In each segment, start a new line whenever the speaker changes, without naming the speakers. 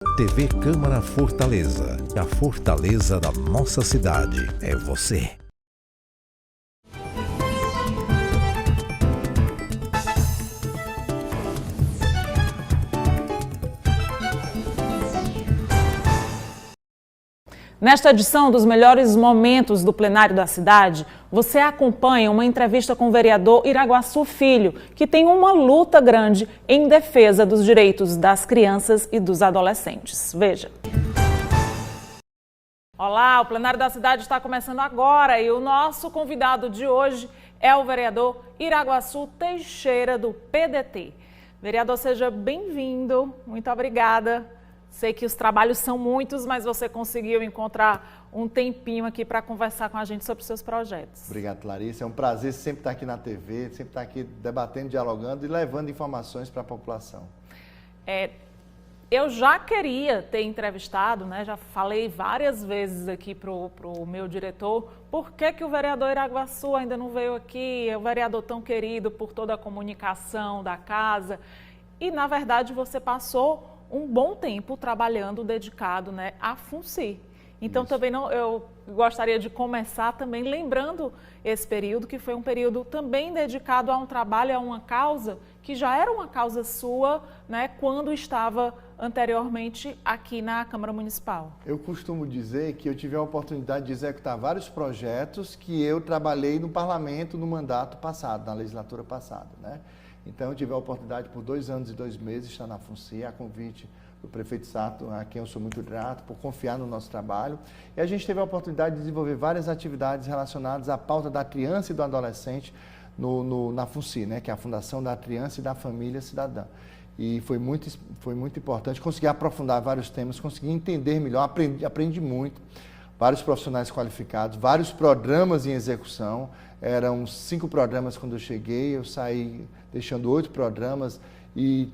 TV Câmara Fortaleza. A fortaleza da nossa cidade é você.
Nesta edição dos melhores momentos do plenário da cidade, você acompanha uma entrevista com o vereador Iraguaçu Filho, que tem uma luta grande em defesa dos direitos das crianças e dos adolescentes. Veja. Olá, o plenário da cidade está começando agora e o nosso convidado de hoje é o vereador Iraguaçu Teixeira, do PDT. Vereador, seja bem-vindo. Muito obrigada. Sei que os trabalhos são muitos, mas você conseguiu encontrar um tempinho aqui para conversar com a gente sobre os seus projetos.
Obrigado, Larissa. É um prazer sempre estar aqui na TV, sempre estar aqui debatendo, dialogando e levando informações para a população.
Eu já queria ter entrevistado, né? Já falei várias vezes aqui para o meu diretor, por que o vereador Iraguaçu ainda não veio aqui? É um vereador tão querido por toda a comunicação da casa. E, na verdade, você passou um bom tempo trabalhando dedicado, né, à FUNCI. Então, também eu gostaria de começar também lembrando esse período, que foi um período também dedicado a um trabalho, a uma causa, que já era uma causa sua, né, quando estava anteriormente aqui na Câmara Municipal.
Eu costumo dizer que eu tive a oportunidade de executar vários projetos que eu trabalhei no parlamento no mandato passado, na legislatura passada, né? Então, eu tive a oportunidade por 2 anos e 2 meses de estar na FUNCI, a convite do prefeito Sato, a quem eu sou muito grato por confiar no nosso trabalho. E a gente teve a oportunidade de desenvolver várias atividades relacionadas à pauta da criança e do adolescente na FUNCI, né, que é a Fundação da Criança e da Família Cidadã. E foi muito importante conseguir aprofundar vários temas, conseguir entender melhor, aprendi muito. Vários profissionais qualificados, vários programas em execução. Eram 5 programas quando eu cheguei, eu saí deixando 8 programas e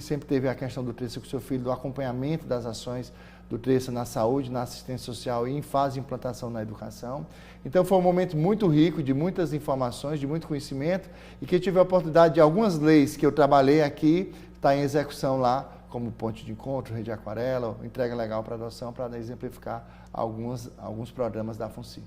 sempre teve a questão do Terça com o seu filho, do acompanhamento das ações do Terça na saúde, na assistência social e em fase de implantação na educação. Então foi um momento muito rico, de muitas informações, de muito conhecimento e que eu tive a oportunidade de algumas leis que eu trabalhei aqui, estar em execução lá, como Ponte de Encontro, Rede Aquarela, Entrega Legal para Adoção, para exemplificar alguns programas da FUNCI.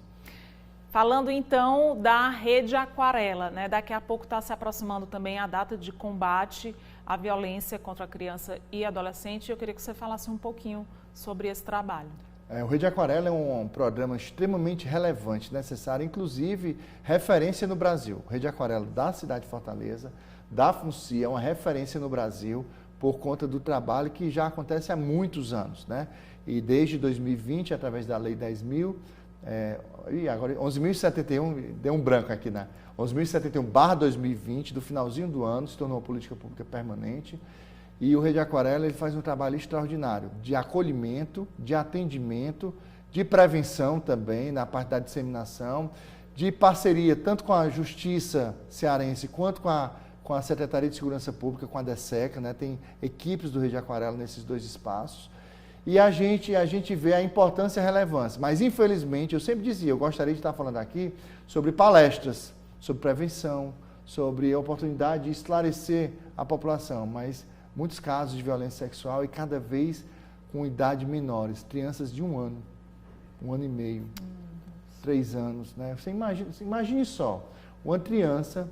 Falando então da Rede Aquarela, né? Daqui a pouco está se aproximando também a data de combate à violência contra a criança e adolescente. Eu queria que você falasse um pouquinho sobre esse trabalho.
O Rede Aquarela é um programa extremamente relevante, necessário, inclusive referência no Brasil. O Rede Aquarela da cidade de Fortaleza, da FUNCI, é uma referência no Brasil por conta do trabalho que já acontece há muitos anos, né? E desde 2020, através da Lei 10.000, e agora 11.071, deu um branco aqui, né? 11.071/2020, do finalzinho do ano, se tornou uma política pública permanente. E o Rede Aquarela ele faz um trabalho extraordinário de acolhimento, de atendimento, de prevenção também, na parte da disseminação, de parceria tanto com a Justiça Cearense quanto com a Secretaria de Segurança Pública, com a DESECA, né? Tem equipes do Rede Aquarela nesses 2 espaços. E a gente vê a importância e a relevância. Mas, infelizmente, eu sempre dizia, eu gostaria de estar falando aqui sobre palestras, sobre prevenção, sobre a oportunidade de esclarecer a população, mas muitos casos de violência sexual e cada vez com idade menores, crianças de 1 ano, 1 ano e meio, 3 anos, né? Você imagine só, uma criança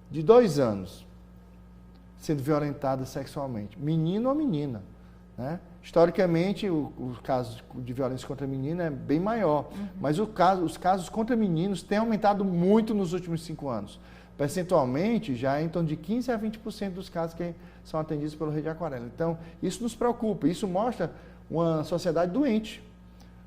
de 2 anos sendo violentada sexualmente, menino ou menina, né? Historicamente, os casos de violência contra menina é bem maior, mas os casos contra meninos têm aumentado muito nos últimos 5 anos. Percentualmente, já é em torno de 15% a 20% dos casos que são atendidos pelo Rede Aquarela. Então, isso nos preocupa, isso mostra uma sociedade doente.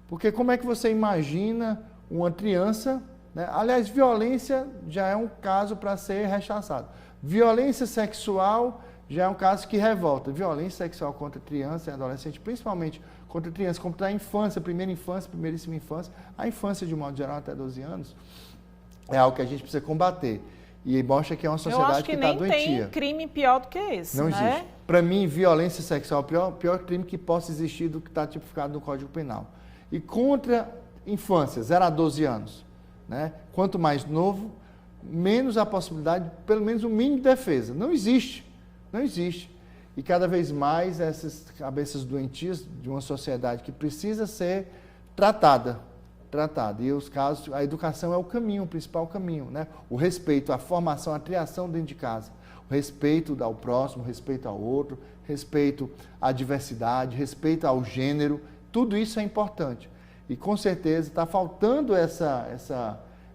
Porque como é que você imagina uma criança, né? Aliás, violência já é um caso para ser rechaçado. Violência sexual já é um caso que revolta. Violência sexual contra criança e adolescente, principalmente contra criança, contra a infância, primeiríssima infância, a infância de modo geral até 12 anos, é algo que a gente precisa combater. E mostra que é uma sociedade que está doentia. Eu acho que nem tem
crime pior do que esse,
não
né?
existe. Para mim, violência sexual é o pior crime que possa existir do que está tipificado no Código Penal. E contra infância, 0 a 12 anos, né? Quanto mais novo, menos a possibilidade, pelo menos o mínimo de defesa. Não existe. Não existe. e cada vez mais essas cabeças doentias de uma sociedade que precisa ser tratada. E os casos, a educação é o caminho, o principal caminho, né? O respeito, a formação, a criação dentro de casa. O respeito ao próximo, respeito ao outro, respeito à diversidade, respeito ao gênero, tudo isso é importante. E com certeza está faltando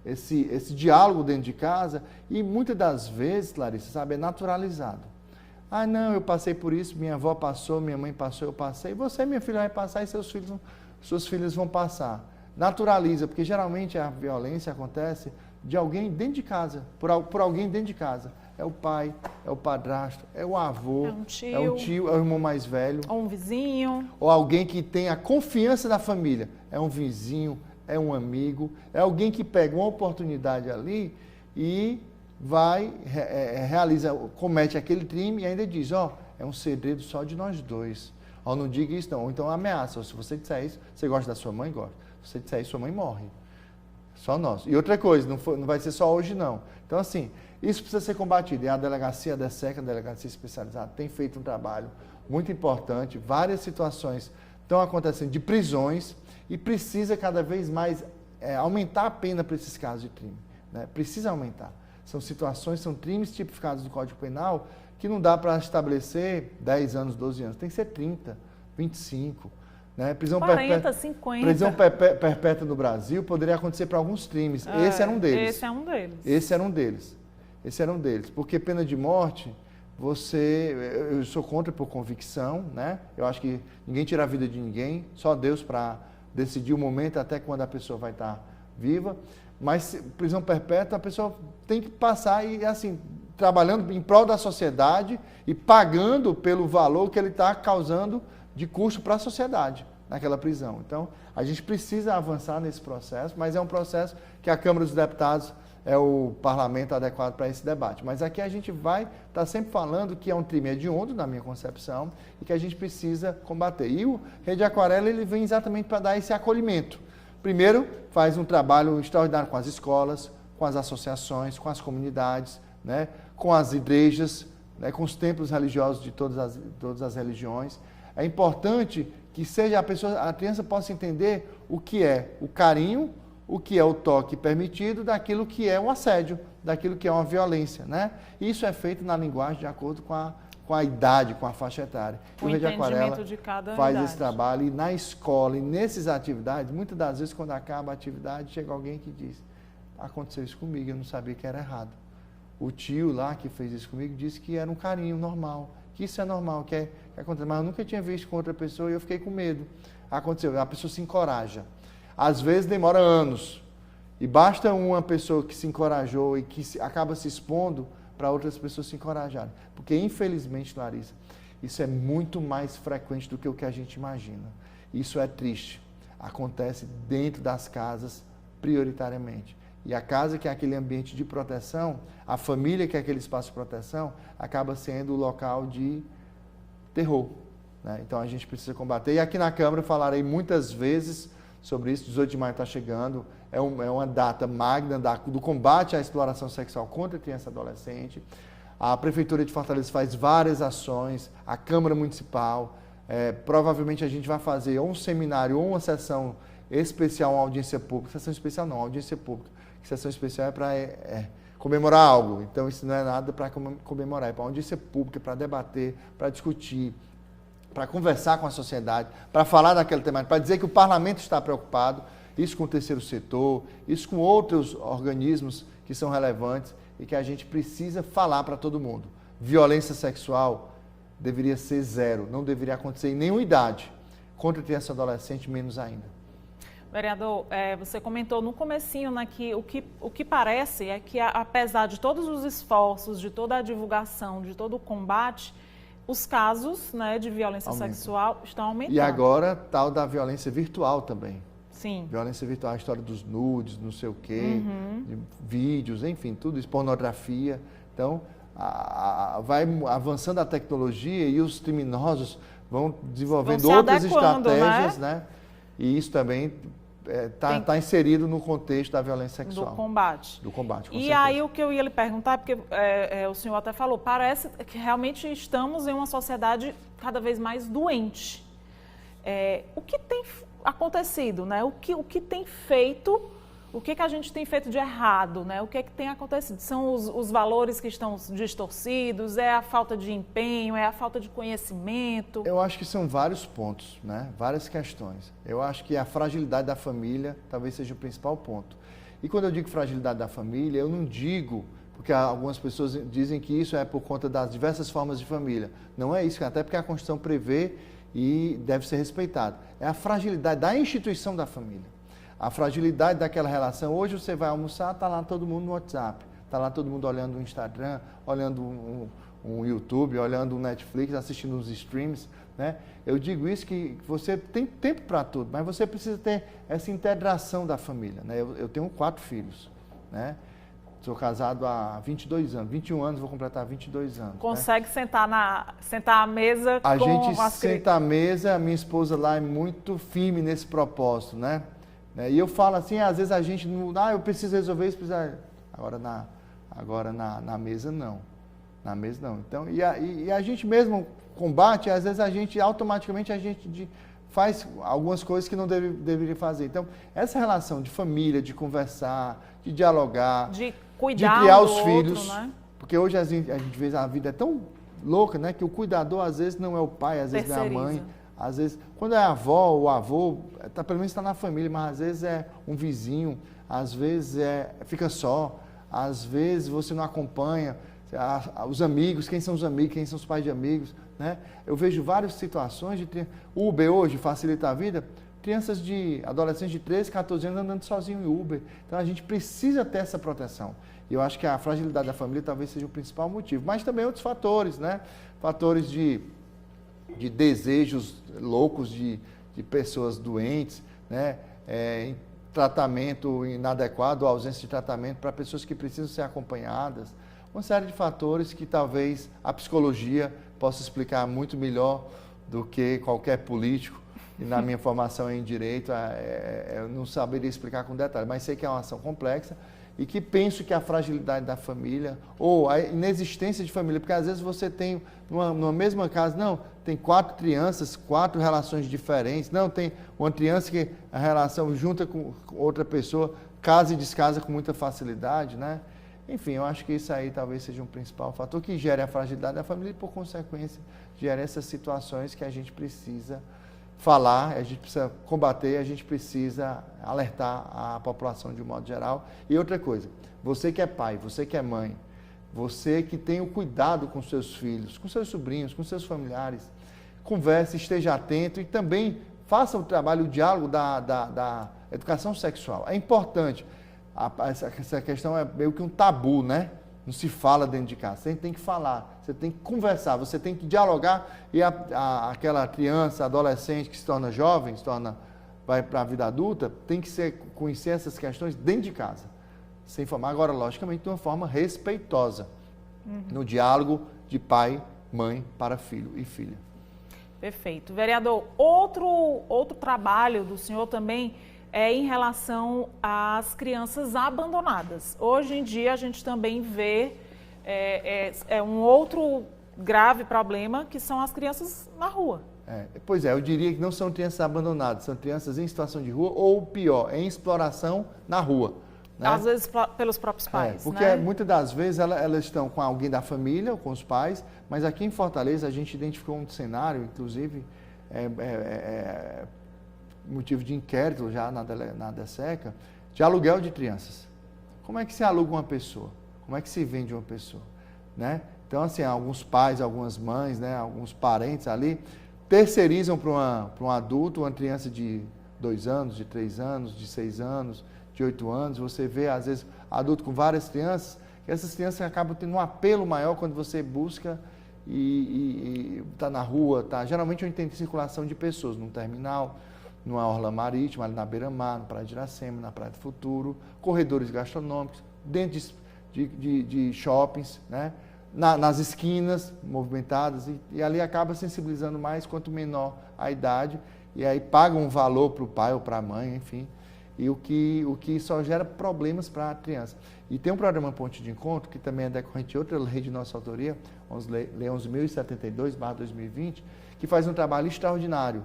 esse diálogo dentro de casa e muitas das vezes, Larissa, sabe, é naturalizado. Ah, não, eu passei por isso, minha avó passou, minha mãe passou, eu passei. Você, minha filha, vai passar e suas filhas vão passar. Naturaliza, porque geralmente a violência acontece de alguém dentro de casa, por alguém dentro de casa. É o pai, é o padrasto, é o avô, é um tio, é o irmão mais velho.
Ou um vizinho.
Ou alguém que tem a confiança da família. É um vizinho, é um amigo, é alguém que pega uma oportunidade ali e vai, comete aquele crime e ainda diz, é um segredo só de nós dois. Não diga isso não, ou então ameaça. Se você disser isso, você gosta da sua mãe? Gosta. Se você disser isso, sua mãe morre. Só nós. E outra coisa, não vai ser só hoje não. Então assim, isso precisa ser combatido. E a delegacia, a DESEC, a Delegacia Especializada, tem feito um trabalho muito importante. Várias situações estão acontecendo de prisões e precisa cada vez mais aumentar a pena para esses casos de crime. Né? Precisa aumentar. São situações, são crimes tipificados do Código Penal que não dá para estabelecer 10 anos, 12 anos. Tem que ser 30, 25. Né? Prisão
40, 50.
Prisão perpétua no Brasil poderia acontecer para alguns crimes. Esse era um deles. Esse era um deles. Porque pena de morte, eu sou contra por convicção, né? Eu acho que ninguém tira a vida de ninguém, só Deus para decidir o momento até quando a pessoa vai estar viva. Mas prisão perpétua, a pessoa tem que passar e, assim, trabalhando em prol da sociedade e pagando pelo valor que ele está causando de custo para a sociedade naquela prisão. Então, a gente precisa avançar nesse processo, mas é um processo que a Câmara dos Deputados é o parlamento adequado para esse debate. Mas aqui a gente vai estar sempre falando que é um crime hediondo, na minha concepção, e que a gente precisa combater. E o Rede Aquarela ele vem exatamente para dar esse acolhimento. Primeiro, faz um trabalho extraordinário com as escolas, com as associações, com as comunidades, né, com as igrejas, né, com os templos religiosos de todas as religiões. É importante que a criança possa entender o que é o carinho, o que é o toque permitido, daquilo que é um assédio, daquilo que é uma violência, né? Isso é feito na linguagem de acordo com a idade, com a faixa etária.
O
Rede Aquarela faz
idade.
esse trabalho e na escola e nessas atividades, muitas das vezes quando acaba a atividade, chega alguém que diz, aconteceu isso comigo, eu não sabia que era errado. O tio lá que fez isso comigo disse que era um carinho normal, que isso é normal, que acontece, mas eu nunca tinha visto com outra pessoa e eu fiquei com medo. Aconteceu, a pessoa se encoraja. Às vezes demora anos e basta uma pessoa que se encorajou e que acaba se expondo para outras pessoas se encorajarem. Porque, infelizmente, Larissa, isso é muito mais frequente do que o que a gente imagina. Isso é triste. Acontece dentro das casas, prioritariamente. E a casa, que é aquele ambiente de proteção, a família, que é aquele espaço de proteção, acaba sendo o local de terror. Né? Então, a gente precisa combater. E aqui na Câmara eu falarei muitas vezes sobre isso. 18 de maio está chegando. É uma data magna do combate à exploração sexual contra criança e adolescente. A Prefeitura de Fortaleza faz várias ações, a Câmara Municipal. Provavelmente a gente vai fazer ou um seminário ou uma sessão especial, uma audiência pública. Sessão especial não, audiência pública. Sessão especial é para comemorar algo. Então, isso não é nada para comemorar, é para audiência pública, para debater, para discutir, para conversar com a sociedade, para falar daquele tema, para dizer que o parlamento está preocupado, isso com o terceiro setor, isso com outros organismos que são relevantes e que a gente precisa falar para todo mundo. Violência sexual deveria ser zero, não deveria acontecer em nenhuma idade. Contra criança e adolescente, menos ainda.
Vereador, você comentou no comecinho, né, que o que parece é que, apesar de todos os esforços, de toda a divulgação, de todo o combate, os casos, né, de violência sexual estão aumentando.
E agora, tal da violência virtual também.
Sim.
Violência virtual, a história dos nudes, não sei o quê, de vídeos, enfim, tudo isso, pornografia. Então, vai avançando a tecnologia e os criminosos vão desenvolvendo outras estratégias, né? E isso também tá inserido no contexto da violência sexual.
Do combate.
Do combate, com
E
certeza.
aí o que eu ia lhe perguntar, porque o senhor até falou, parece que realmente estamos em uma sociedade cada vez mais doente. O que tem acontecido, né? O que tem feito, o que a gente tem feito de errado, né? O que tem acontecido? São os valores que estão distorcidos, é a falta de empenho, é a falta de conhecimento?
Eu acho que são vários pontos, né? Várias questões. Eu acho que a fragilidade da família talvez seja o principal ponto. E quando eu digo fragilidade da família, eu não digo, porque algumas pessoas dizem que isso é por conta das diversas formas de família. Não é isso, até porque a Constituição prevê e deve ser respeitado. É a fragilidade da instituição da família. A fragilidade daquela relação. Hoje você vai almoçar, está lá todo mundo no WhatsApp, está lá todo mundo olhando o Instagram, olhando um YouTube, olhando um Netflix, assistindo os streams, né? Eu digo isso que você tem tempo para tudo, mas você precisa ter essa integração da família, né? Eu tenho 4 filhos, né? Sou casado há 22 anos, 21 anos, vou completar 22 anos.
Consegue, né? sentar à mesa com
a gente
as
senta à mesa, a minha esposa lá é muito firme nesse propósito, né? E eu falo assim, às vezes a gente não, eu preciso resolver isso, agora na mesa não. Na mesa não. Então, e a gente mesmo combate, às vezes automaticamente a gente faz algumas coisas que não deveria fazer. Então, essa relação de família, de conversar, de dialogar,
de cuidar
de criar
do
os
outro,
filhos,
né?
Porque hoje a gente vê a vida é tão louca, né? Que o cuidador às vezes não é o pai, às vezes não é a mãe, às vezes quando é a avó ou o avô, pelo menos está na família, mas às vezes é um vizinho, às vezes fica só, às vezes você não acompanha os amigos, quem são os amigos, quem são os pais de amigos, né? Eu vejo várias situações de Uber hoje facilita a vida. Crianças adolescentes de 13, 14 anos andando sozinho em Uber. Então a gente precisa ter essa proteção. E eu acho que a fragilidade da família talvez seja o principal motivo. Mas também outros fatores, né? Fatores de desejos loucos de pessoas doentes, né? Tratamento inadequado, ausência de tratamento para pessoas que precisam ser acompanhadas. Uma série de fatores que talvez a psicologia possa explicar muito melhor do que qualquer político. E na minha formação em Direito, eu não saberia explicar com detalhe, mas sei que é uma ação complexa e que penso que a fragilidade da família ou a inexistência de família, porque às vezes você tem, numa mesma casa, tem 4 crianças, 4 relações diferentes, tem uma criança que a relação junta com outra pessoa, casa e descasa com muita facilidade, né? Enfim, eu acho que isso aí talvez seja um principal fator que gere a fragilidade da família e, por consequência, gera essas situações que a gente precisa falar, a gente precisa combater, a gente precisa alertar a população de um modo geral. E outra coisa, você que é pai, você que é mãe, você que tem o cuidado com seus filhos, com seus sobrinhos, com seus familiares, converse, esteja atento e também faça o trabalho, o diálogo da educação sexual. É importante. Essa questão é meio que um tabu, né? Não se fala dentro de casa. Você tem que falar, você tem que conversar, você tem que dialogar e aquela criança, adolescente que se torna jovem, vai para a vida adulta, tem que conhecer essas questões dentro de casa. Sem informar, agora, logicamente, de uma forma respeitosa, no diálogo de pai, mãe para filho e filha.
Perfeito. Vereador, outro trabalho do senhor também é em relação às crianças abandonadas. Hoje em dia a gente também vê um outro grave problema, que são as crianças na rua.
Pois é, eu diria que não são crianças abandonadas, são crianças em situação de rua ou pior, em exploração na rua. Né?
Às vezes pelos próprios pais.
Porque
né?
Muitas das vezes elas estão com alguém da família ou com os pais, mas aqui em Fortaleza a gente identificou um cenário, inclusive motivo de inquérito já na DESECA, de aluguel de crianças. Como é que se aluga uma pessoa? Como é que se vende uma pessoa? Né? Então, assim, alguns pais, algumas mães, né, alguns parentes ali, terceirizam para um adulto, uma criança de 2 anos, de 3 anos, de 6 anos, de 8 anos. Você vê, às vezes, adulto com várias crianças, e essas crianças acabam tendo um apelo maior quando você busca e está na rua, geralmente onde tem circulação de pessoas, num terminal, numa orla marítima, ali na beira-mar, na Praia de Iracema, na Praia do Futuro, corredores gastronômicos, dentro de shoppings, né? Nas esquinas movimentadas, e ali acaba sensibilizando mais quanto menor a idade, e aí paga um valor para o pai ou para a mãe, enfim. e o que só gera problemas para a criança. E tem um programa Ponte de Encontro, que também é decorrente de outra lei de nossa autoria, Lei 11.072/2020, que faz um trabalho extraordinário.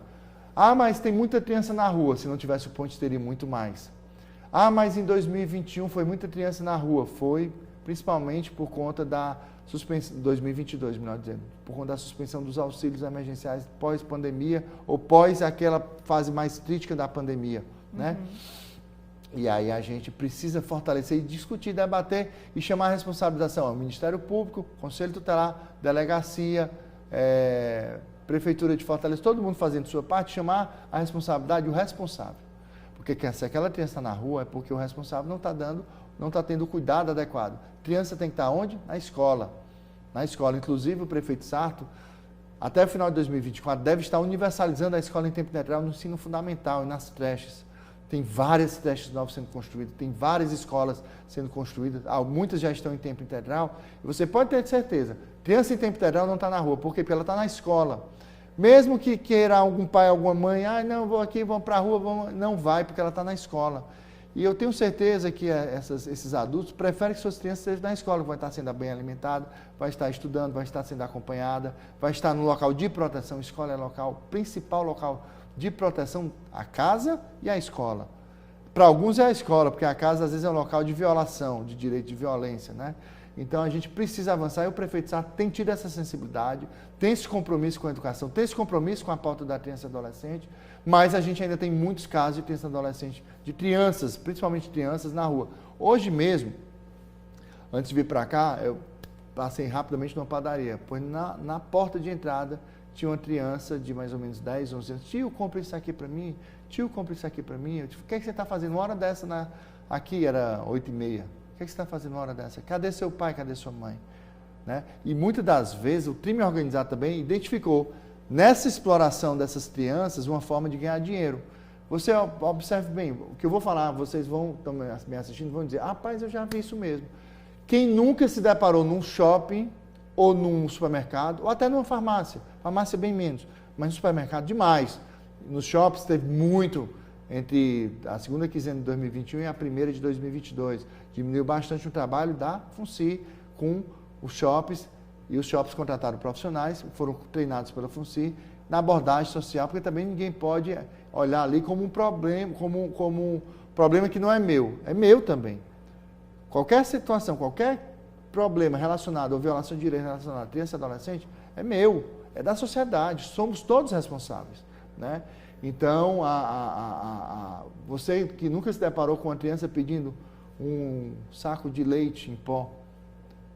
Ah, mas tem muita criança na rua, se não tivesse o ponte teria muito mais. Ah, mas em 2021 foi muita criança na rua, foi principalmente por conta da suspensão, 2022, melhor dizendo, por conta da suspensão dos auxílios emergenciais pós-pandemia ou pós aquela fase mais crítica da pandemia, né? E aí a gente precisa fortalecer e discutir, debater e chamar a responsabilização ao Ministério Público, Conselho Tutelar, Delegacia, Prefeitura de Fortaleza, todo mundo fazendo sua parte, chamar a responsabilidade o responsável. Porque se aquela criança está na rua é porque o responsável não está tendo o cuidado adequado. Criança tem que estar onde? Na escola. Na escola. Inclusive o prefeito Sarto, até o final de 2024, deve estar universalizando a escola em tempo integral no ensino fundamental e nas creches. Tem várias creches novas sendo construídas, tem várias escolas sendo construídas, muitas já estão em tempo integral. E você pode ter certeza, criança em tempo integral não está na rua. Por quê? Porque ela está na escola. Mesmo que queira algum pai, alguma mãe, não, vou aqui, vamos para a rua, não vai, porque ela está na escola. E eu tenho certeza que esses adultos preferem que suas crianças estejam na escola, vai estar sendo bem alimentada, vai estar estudando, vai estar sendo acompanhada, vai estar no local de proteção. A escola é o principal local de proteção, a casa e a escola. Para alguns é a escola, porque a casa às vezes é um local de violação, de direito de violência, né? Então a gente precisa avançar e o prefeito Sarto tem tido essa sensibilidade, tem esse compromisso com a educação, tem esse compromisso com a pauta da criança e adolescente, mas a gente ainda tem muitos casos de criança e adolescente, de crianças, principalmente crianças na rua. Hoje mesmo, antes de vir para cá, eu passei rapidamente numa padaria, pois na porta de entrada tinha uma criança de mais ou menos 10, 11 anos. Tio, compra isso aqui para mim. Tio, compra isso aqui para mim. Eu disse, o que é que você está fazendo uma hora dessa? Aqui era 8h30. O que é que você está fazendo uma hora dessa? Cadê seu pai? Cadê sua mãe? Né? E muitas das vezes o crime organizado também identificou nessa exploração dessas crianças uma forma de ganhar dinheiro. Você observe bem, o que eu vou falar, vocês vão também me assistindo, vão dizer, rapaz, eu já vi isso mesmo. Quem nunca se deparou num shopping ou num supermercado, ou até numa farmácia bem menos, mas no supermercado demais. Nos shoppings teve muito, entre a segunda quinzena de 2021 e a primeira de 2022. Diminuiu bastante o trabalho da FUNCI com os shoppings, e os shoppings contrataram profissionais, foram treinados pela FUNCI na abordagem social, porque também ninguém pode olhar ali como um problema, como um problema que não é meu também. Qualquer situação, qualquer problema relacionado ou violação de direito relacionado a criança e adolescente é meu, é da sociedade, somos todos responsáveis, né? Então, você que nunca se deparou com uma criança pedindo um saco de leite em pó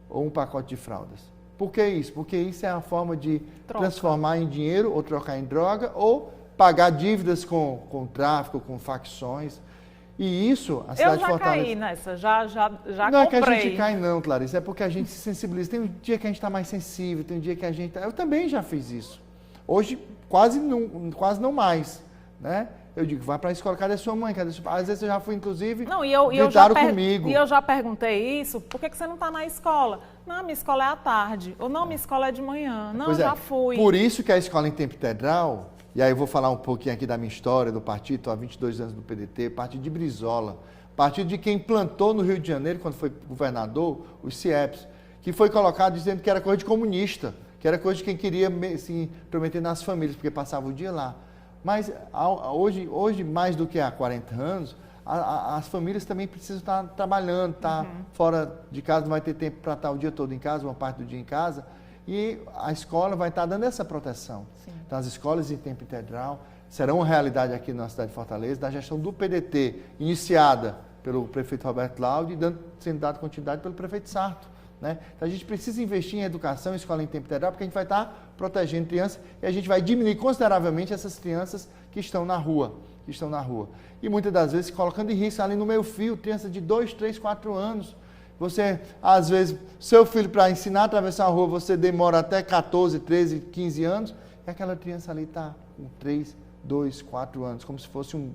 ou um pacote de fraldas. Por que isso? Porque isso é a forma de transformar em dinheiro ou trocar em droga ou pagar dívidas com tráfico, com facções. E isso, a cidade de Fortaleza... Eu
já caí nessa, já
não
comprei.
É que a gente cai não, Clarice, é porque a gente se sensibiliza. Tem um dia que a gente está mais sensível, tem um dia que a gente... Eu também já fiz isso. Hoje, quase não mais, né? Eu digo, vai para a escola, cadê sua mãe? Cadê sua... Às vezes eu já fui, inclusive, gritaram comigo.
E eu já perguntei isso, por que você não está na escola? Não, minha escola é à tarde. Ou não, minha escola é de manhã. Não, já fui.
Por isso que a escola em tempo integral... E aí eu vou falar um pouquinho aqui da minha história, do partido, estou há 22 anos no PDT, partido de Brizola, partido de quem plantou no Rio de Janeiro, quando foi governador, os CIEPs, que foi colocado dizendo que era coisa de comunista, que era coisa de quem queria se intrometer nas famílias, porque passava o dia lá. Mas hoje mais do que há 40 anos, as famílias também precisam estar trabalhando, estar fora de casa, não vai ter tempo para estar o dia todo em casa, uma parte do dia em casa, e a escola vai estar dando essa proteção. Sim. Então, as escolas em tempo integral serão uma realidade aqui na cidade de Fortaleza, da gestão do PDT, iniciada pelo prefeito Roberto Laude e sendo dado continuidade pelo prefeito Sarto. Né? Então, a gente precisa investir em educação e escola em tempo integral, porque a gente vai estar protegendo crianças e a gente vai diminuir consideravelmente essas crianças que estão na rua. E muitas das vezes colocando em risco ali no meio fio, criança de 2, 3, 4 anos. Você, às vezes, seu filho, para ensinar a atravessar a rua, você demora até 14, 13, 15 anos, e aquela criança ali está com 3, 2, 4 anos, como se fosse um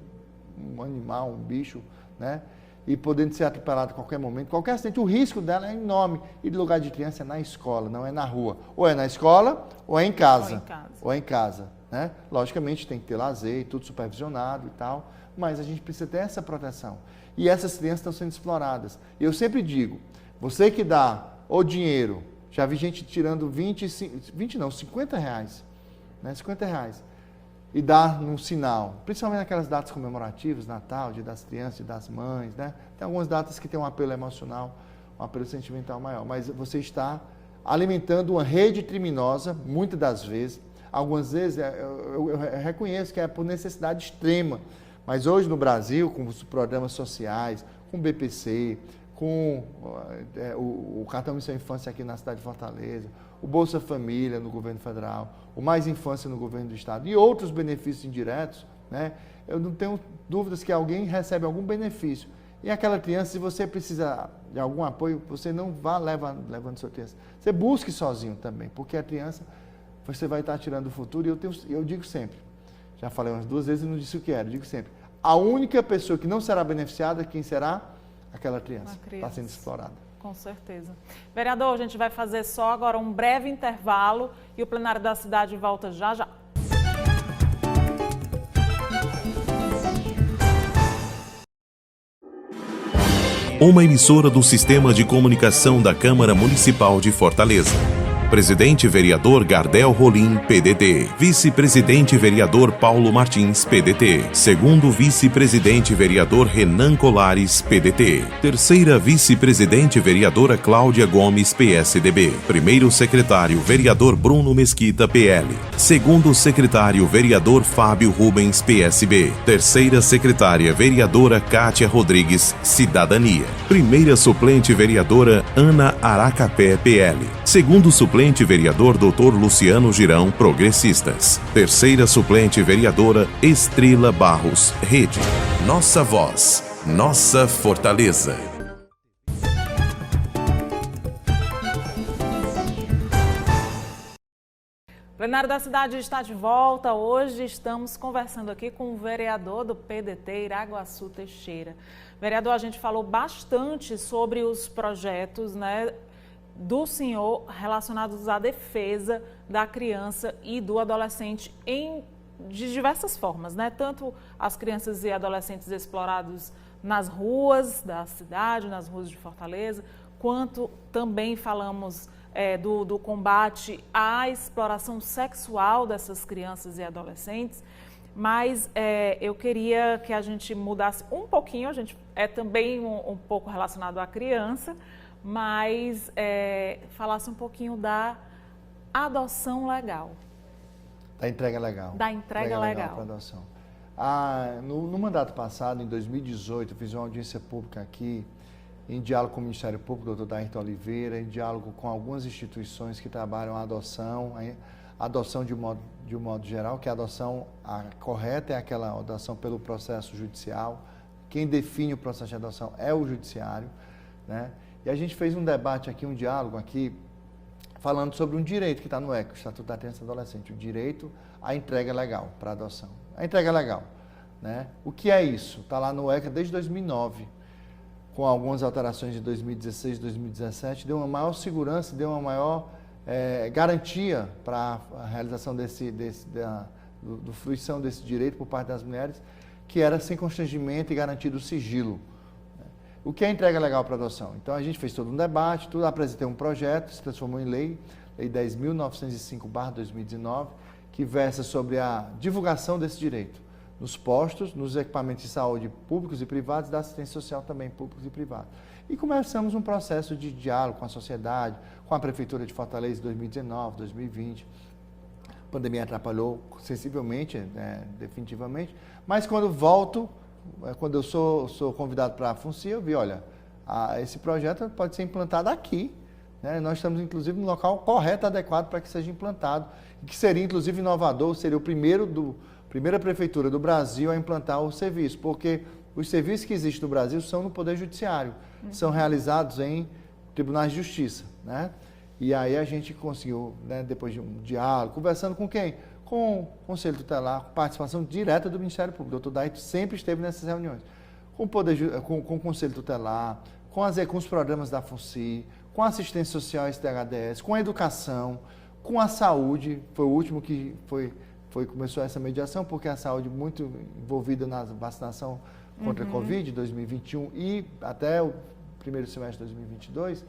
animal, um bicho, né? E podendo ser atropelado a qualquer momento, qualquer acidente, o risco dela é enorme. E de lugar de criança é na escola, não é na rua. Ou é na escola, ou é em casa. Ou é em casa. né? Logicamente tem que ter lazer, tudo supervisionado e tal, mas a gente precisa ter essa proteção. E essas crianças estão sendo exploradas. Eu sempre digo, você que dá o dinheiro, já vi gente tirando 50 reais, né? 50 reais, e dá num sinal, principalmente naquelas datas comemorativas, Natal, Dia das Crianças, Dia das Mães, né? Tem algumas datas que tem um apelo emocional, um apelo sentimental maior, mas você está alimentando uma rede criminosa, muitas das vezes. Algumas vezes eu reconheço que é por necessidade extrema, mas hoje no Brasil, com os programas sociais, com o BPC, com o Cartão Missão Infância aqui na cidade de Fortaleza, o Bolsa Família no governo federal, o Mais Infância no governo do estado e outros benefícios indiretos, né? Eu não tenho dúvidas que alguém recebe algum benefício. E aquela criança, se você precisa de algum apoio, você não vá levando sua criança. Você busque sozinho também, porque a criança, você vai estar tirando o futuro. E eu digo sempre, já falei umas 2 vezes e não disse o que era, eu digo sempre, a única pessoa que não será beneficiada, quem será? Aquela criança que está sendo explorada.
Com certeza. Vereador, a gente vai fazer só agora um breve intervalo e o plenário da cidade volta já já.
Uma emissora do Sistema de Comunicação da Câmara Municipal de Fortaleza. Presidente Vereador Gardel Rolim, PDT. Vice-Presidente Vereador Paulo Martins, PDT. Segundo Vice-Presidente Vereador Renan Colares, PDT. Terceira Vice-Presidente Vereadora Cláudia Gomes, PSDB. Primeiro Secretário Vereador Bruno Mesquita, PL. Segundo Secretário Vereador Fábio Rubens, PSB. Terceira Secretária Vereadora Kátia Rodrigues, Cidadania. Primeira Suplente Vereadora Ana Aracapé, PL. Segundo Suplente Vereador Dr. Luciano Girão, Progressistas. Terceira Suplente Vereadora Estrela Barros, Rede. Nossa voz, nossa fortaleza.
O plenário da cidade está de volta. Hoje estamos conversando aqui com o vereador do PDT, Iraguaçu Teixeira. Vereador, a gente falou bastante sobre os projetos, né, do senhor relacionados à defesa da criança e do adolescente de diversas formas, né? Tanto as crianças e adolescentes explorados nas ruas da cidade, nas ruas de Fortaleza, quanto também falamos do combate à exploração sexual dessas crianças e adolescentes. Mas eu queria que a gente mudasse um pouquinho, a gente é também um pouco relacionado à criança, mas falasse um pouquinho da adoção legal.
Da entrega legal.
Da entrega legal.
Para adoção. No mandato passado, em 2018, eu fiz uma audiência pública aqui, em diálogo com o Ministério Público, Dr. Dairton Oliveira, em diálogo com algumas instituições que trabalham a adoção de um modo geral, que a adoção correta é aquela adoção pelo processo judicial. Quem define o processo de adoção é o judiciário, né? E a gente fez um debate aqui, um diálogo aqui, falando sobre um direito que está no ECA, o Estatuto da Criança e do Adolescente, o direito à entrega legal para adoção. A entrega legal, né? O que é isso? Está lá no ECA desde 2009, com algumas alterações de 2016 e 2017, deu uma maior segurança, deu uma maior garantia para a realização do fruição desse direito por parte das mulheres, que era sem constrangimento e garantido o sigilo. O que é entrega legal para adoção? Então, a gente fez todo um debate, apresentei um projeto, se transformou em lei 10.905/2019, que versa sobre a divulgação desse direito nos postos, nos equipamentos de saúde públicos e privados, da assistência social também públicos e privados. E começamos um processo de diálogo com a sociedade, com a Prefeitura de Fortaleza em 2019, 2020. A pandemia atrapalhou sensivelmente, definitivamente, mas quando eu sou convidado para a FUNCI, eu vi, olha, esse projeto pode ser implantado aqui, né? Nós estamos, inclusive, no local correto, adequado para que seja implantado, e que seria, inclusive, inovador, seria o primeira prefeitura do Brasil a implantar o serviço, porque os serviços que existem no Brasil são no Poder Judiciário, são realizados em tribunais de justiça, né? E aí a gente conseguiu, né, depois de um diálogo, conversando com quem? Com o Conselho Tutelar, com participação direta do Ministério Público. O doutor Dairton sempre esteve nessas reuniões. Com o Conselho Tutelar, com os programas da FUNCI, com a assistência social STHDS, com a educação, com a saúde, foi o último que foi começou essa mediação, porque a saúde muito envolvida na vacinação contra a Covid, 2021 e até o primeiro semestre de 2022.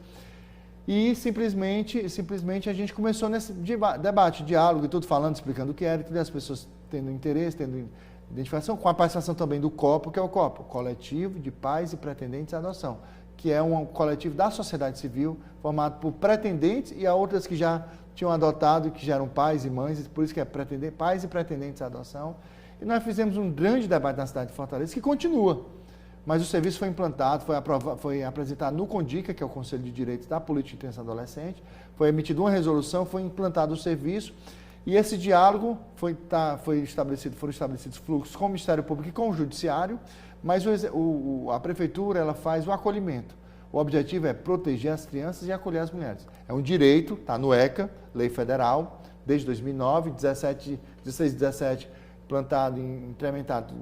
E simplesmente a gente começou nesse debate, diálogo e tudo, falando, explicando o que era, e tudo, as pessoas tendo interesse, tendo identificação, com a participação também do COPO, que é o COPO, Coletivo de Pais e Pretendentes à Adoção, que é um coletivo da sociedade civil, formado por pretendentes e a outras que já tinham adotado, que já eram pais e mães, por isso que é pais e pretendentes à adoção. E nós fizemos um grande debate na cidade de Fortaleza, que continua, mas o serviço foi implantado, foi apresentado no CONDICA, que é o Conselho de Direitos da Política de Criança e Adolescente, foi emitida uma resolução, foi implantado o serviço, e esse diálogo foram estabelecidos fluxos com o Ministério Público e com o Judiciário, mas a Prefeitura ela faz o acolhimento. O objetivo é proteger as crianças e acolher as mulheres. É um direito, está no ECA, Lei Federal, desde 2009, 16 e 17, plantado e implementado,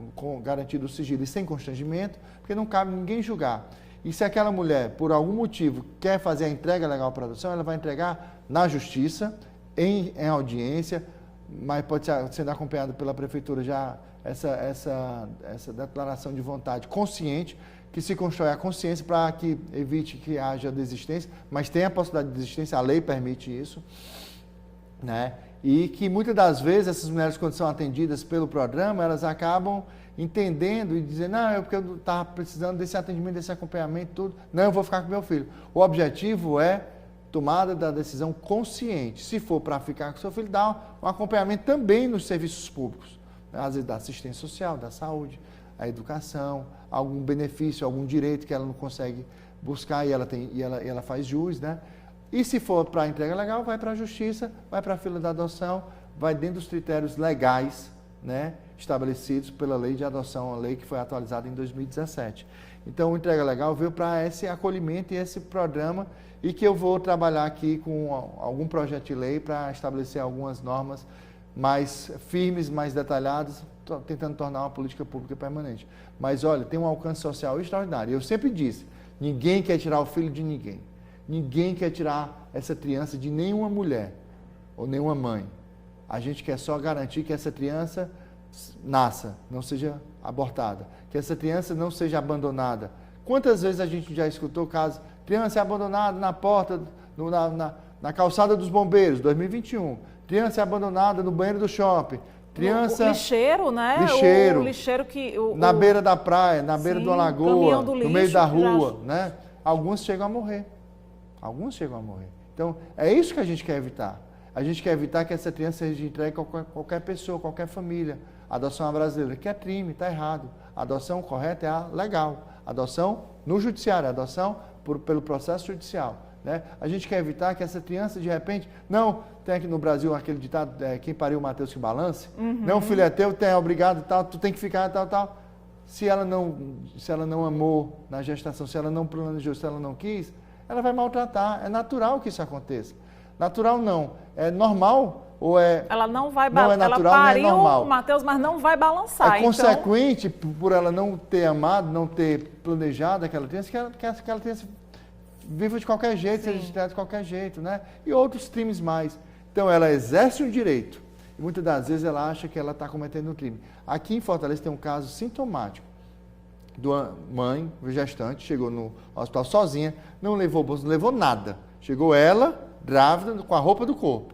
garantido o sigilo e sem constrangimento, porque não cabe ninguém julgar. E se aquela mulher, por algum motivo, quer fazer a entrega legal para a adoção, ela vai entregar na Justiça, em audiência, mas pode ser sendo acompanhado pela Prefeitura já essa declaração de vontade consciente, que se constrói a consciência para que evite que haja desistência, mas tem a possibilidade de desistência, a lei permite isso, né? E que muitas das vezes essas mulheres, quando são atendidas pelo programa, elas acabam entendendo e dizendo, não, porque eu estava precisando desse atendimento, desse acompanhamento, tudo, não, eu vou ficar com meu filho. O objetivo é tomada da decisão consciente. Se for para ficar com seu filho, dá um acompanhamento também nos serviços públicos, às vezes da assistência social, da saúde, a educação, algum benefício, algum direito que ela não consegue buscar e ela faz jus, né? E se for para entrega legal, vai para a Justiça, vai para a fila da adoção, vai dentro dos critérios legais, né, estabelecidos pela Lei de Adoção, a lei que foi atualizada em 2017. Então, o entrega legal veio para esse acolhimento e esse programa, e que eu vou trabalhar aqui com algum projeto de lei para estabelecer algumas normas mais firmes, mais detalhadas, tentando tornar uma política pública permanente. Mas, olha, tem um alcance social extraordinário. Eu sempre disse, ninguém quer tirar o filho de ninguém. Ninguém quer tirar essa criança de nenhuma mulher ou nenhuma mãe. A gente quer só garantir que essa criança nasça, não seja abortada, que essa criança não seja abandonada. Quantas vezes a gente já escutou casos, criança é abandonada na porta, na calçada dos bombeiros, 2021, criança é abandonada no banheiro do shopping, criança...
O lixeiro, né?
Lixeiro.
O lixeiro que...
na beira da praia, na beira de uma lagoa,
no
meio da rua, né? Alguns chegam a morrer. Então, é isso que a gente quer evitar. A gente quer evitar que essa criança seja entregue a qualquer pessoa, qualquer família. A adoção é brasileira, que é crime, está errado. A adoção correta é a legal. A adoção no judiciário, a adoção pelo processo judicial. Né? A gente quer evitar que essa criança, de repente... Não, tem aqui no Brasil aquele ditado, quem pariu o Mateus que balance. Não, o filho é teu, é obrigado, tal, tu tem que ficar, tal. Se ela não amou na gestação, se ela não planejou, se ela não quis, ela vai maltratar. É natural que isso aconteça. Natural não. É normal ou é...
Ela não vai
balançar. Não é natural, ela pariu, não é normal.
Matheus, mas não vai balançar.
É consequente, por ela não ter amado, não ter planejado aquela criança, que aquela criança viva de qualquer jeito, seja registrada de qualquer jeito, né? E outros crimes mais. Então, ela exerce um direito. E muitas das vezes ela acha que ela está cometendo um crime. Aqui em Fortaleza tem um caso sintomático. De uma mãe, gestante, chegou no hospital sozinha, não levou bolsa, não levou nada. Chegou ela, grávida, com a roupa do corpo.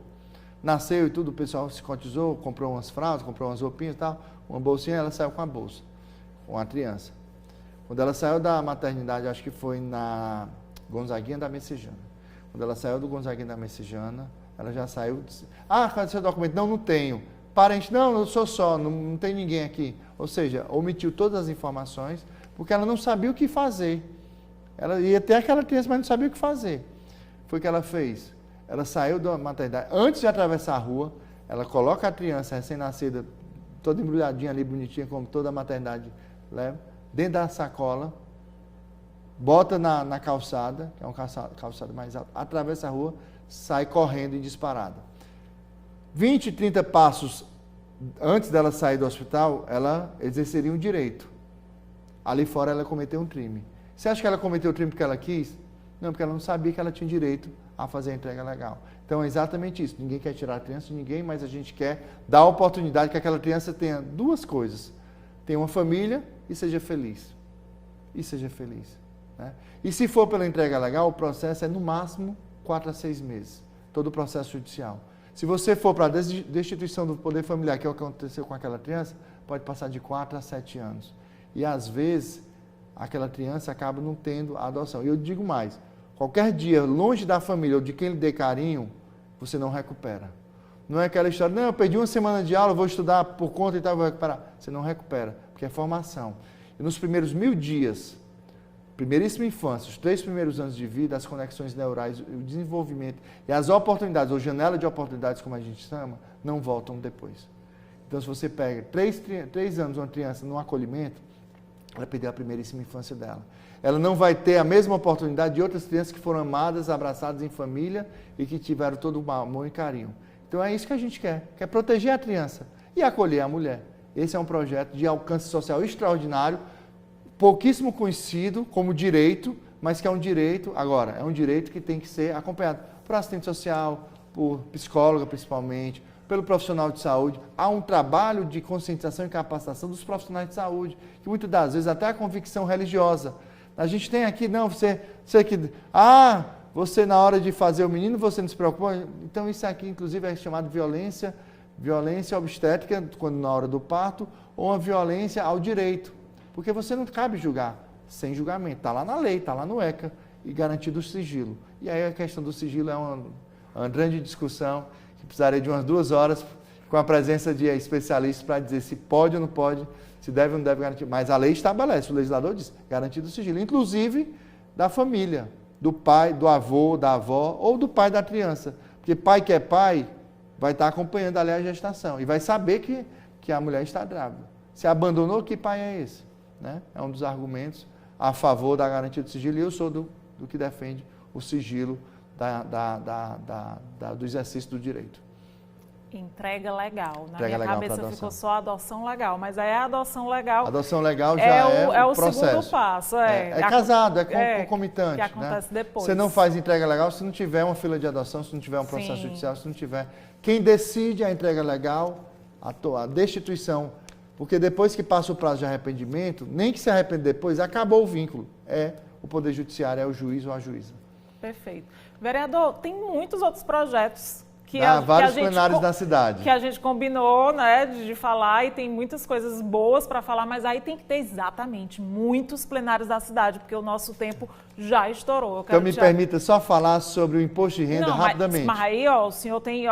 Nasceu e tudo, o pessoal se cotizou, comprou umas fraldas, comprou umas roupinhas e tal, uma bolsinha, ela saiu com a bolsa, com a criança. Quando ela saiu da maternidade, acho que foi na Gonzaguinha da Messejana. Quando ela saiu do Gonzaguinha da Messejana, ela já saiu, cadê seu documento? Não tenho. Parente, não, eu sou só, não tem ninguém aqui. Ou seja, omitiu todas as informações, porque ela não sabia o que fazer. Ela ia ter aquela criança, mas não sabia o que fazer. Foi o que ela fez. Ela saiu da maternidade, antes de atravessar a rua, ela coloca a criança recém-nascida, toda embrulhadinha ali, bonitinha, como toda a maternidade leva, dentro da sacola, bota na calçada, que é uma calçada mais alta, atravessa a rua, sai correndo em disparada. 20, 30 passos antes dela sair do hospital, ela exerceria um direito. Ali fora ela cometeu um crime. Você acha que ela cometeu o crime porque ela quis? Não, porque ela não sabia que ela tinha direito a fazer a entrega legal. Então é exatamente isso, ninguém quer tirar a criança de ninguém, mas a gente quer dar a oportunidade que aquela criança tenha duas coisas, tenha uma família e seja feliz. E seja feliz. Né? E se for pela entrega legal, o processo é no máximo 4 a 6 meses, todo o processo judicial. Se você for para a destituição do poder familiar, que é o que aconteceu com aquela criança, pode passar de 4 a 7 anos. E às vezes, aquela criança acaba não tendo a adoção. E eu digo mais, qualquer dia longe da família ou de quem lhe dê carinho, você não recupera. Não é aquela história, não, eu perdi uma semana de aula, vou estudar por conta e tal, vou recuperar. Você não recupera, porque é formação. E nos primeiros 1000 dias, primeiríssima infância, os 3 primeiros anos de vida, as conexões neurais, o desenvolvimento e as oportunidades, ou janela de oportunidades, como a gente chama, não voltam depois. Então, se você pega 3 anos uma criança no acolhimento, ela perdeu a primeiríssima infância dela. Ela não vai ter a mesma oportunidade de outras crianças que foram amadas, abraçadas em família e que tiveram todo o amor e carinho. Então, é isso que a gente quer proteger a criança e acolher a mulher. Esse é um projeto de alcance social extraordinário, pouquíssimo conhecido como direito, mas que é um direito, agora, é um direito que tem que ser acompanhado por assistente social, por psicóloga principalmente, pelo profissional de saúde. Há um trabalho de conscientização e capacitação dos profissionais de saúde, que muitas das vezes até a convicção religiosa. A gente tem aqui, não, você que, você na hora de fazer o menino, você não se preocupa. Então isso aqui, inclusive, é chamado violência obstétrica, quando na hora do parto, ou uma violência ao direito. Porque você não cabe julgar sem julgamento. Está lá na lei, está lá no ECA, e garantido o sigilo. E aí a questão do sigilo é uma grande discussão, que precisaria de umas 2 horas, com a presença de especialistas para dizer se pode ou não pode, se deve ou não deve garantir. Mas a lei estabelece, o legislador diz, garantido o sigilo, inclusive da família, do pai, do avô, da avó, ou do pai da criança. Porque pai que é pai, vai estar acompanhando ali a gestação, e vai saber que a mulher está grávida. Se abandonou, que pai é esse? Né? É um dos argumentos a favor da garantia do sigilo, e eu sou do que defende o sigilo do exercício do direito.
Entrega legal. Na
Entrega
minha
legal
cabeça ficou só adoção legal, mas aí a adoção legal...
Adoção legal já é o processo.
Segundo passo.
É casado, é concomitante.
Que acontece, né? Depois.
Você não faz entrega legal se não tiver uma fila de adoção, se não tiver um processo judicial, se não tiver... Quem decide a entrega legal, a destituição, porque depois que passa o prazo de arrependimento, nem que se arrepende depois, acabou o vínculo. É o Poder Judiciário, é o juiz ou a juíza.
Perfeito. Vereador, tem muitos outros projetos
vários plenários da cidade.
Que a gente combinou, né, de falar, e tem muitas coisas boas para falar, mas aí tem que ter exatamente muitos plenários da cidade, porque o nosso tempo já estourou.
Então me permita só falar sobre o imposto de renda rapidamente.
Mas aí, o senhor tem,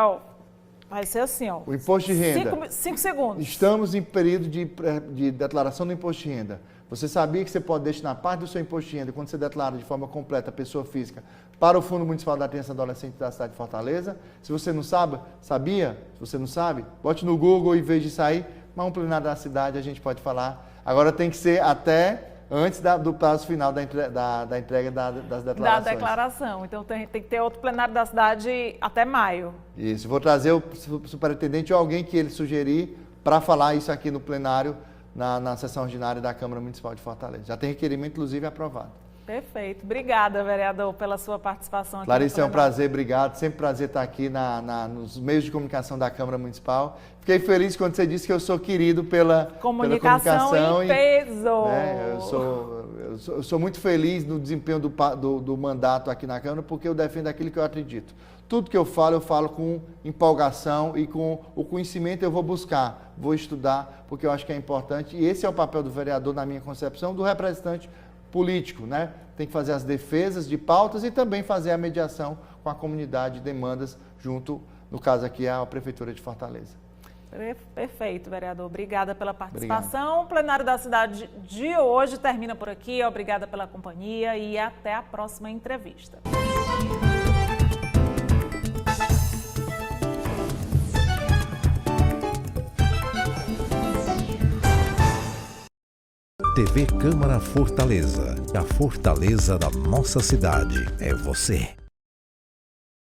vai ser assim,
o imposto de renda.
5 segundos.
Estamos em período de declaração do imposto de renda. Você sabia que você pode destinar parte do seu imposto de renda, quando você declara de forma completa a pessoa física, para o Fundo Municipal da Criança e Adolescente da cidade de Fortaleza? Se você não sabe, sabia? Se você não sabe, bote no Google e veja isso aí. Mas um plenário da cidade a gente pode falar. Agora tem que ser até antes do prazo final da entrega das declarações.
Da declaração. Então tem que ter outro plenário da cidade até maio.
Isso. Vou trazer o superintendente ou alguém que ele sugerir para falar isso aqui no plenário, na sessão ordinária da Câmara Municipal de Fortaleza. Já tem requerimento, inclusive, aprovado.
Perfeito. Obrigada, vereador, pela sua participação aqui.
Clarice, é um prazer, obrigado. Sempre prazer estar aqui nos meios de comunicação da Câmara Municipal. Fiquei feliz quando você disse que eu sou querido pela comunicação
em peso.
Eu sou muito feliz no desempenho do mandato aqui na Câmara, porque eu defendo aquilo que eu acredito. Tudo que eu falo com empolgação e com o conhecimento eu vou buscar, vou estudar, porque eu acho que é importante. E esse é o papel do vereador, na minha concepção, do representante político, né? Tem que fazer as defesas de pautas e também fazer a mediação com a comunidade de demandas junto, no caso aqui, à Prefeitura de Fortaleza.
Perfeito, vereador. Obrigada pela participação. Obrigado. O plenário da cidade de hoje termina por aqui. Obrigada pela companhia e até a próxima entrevista.
TV Câmara Fortaleza. A fortaleza da nossa cidade é você.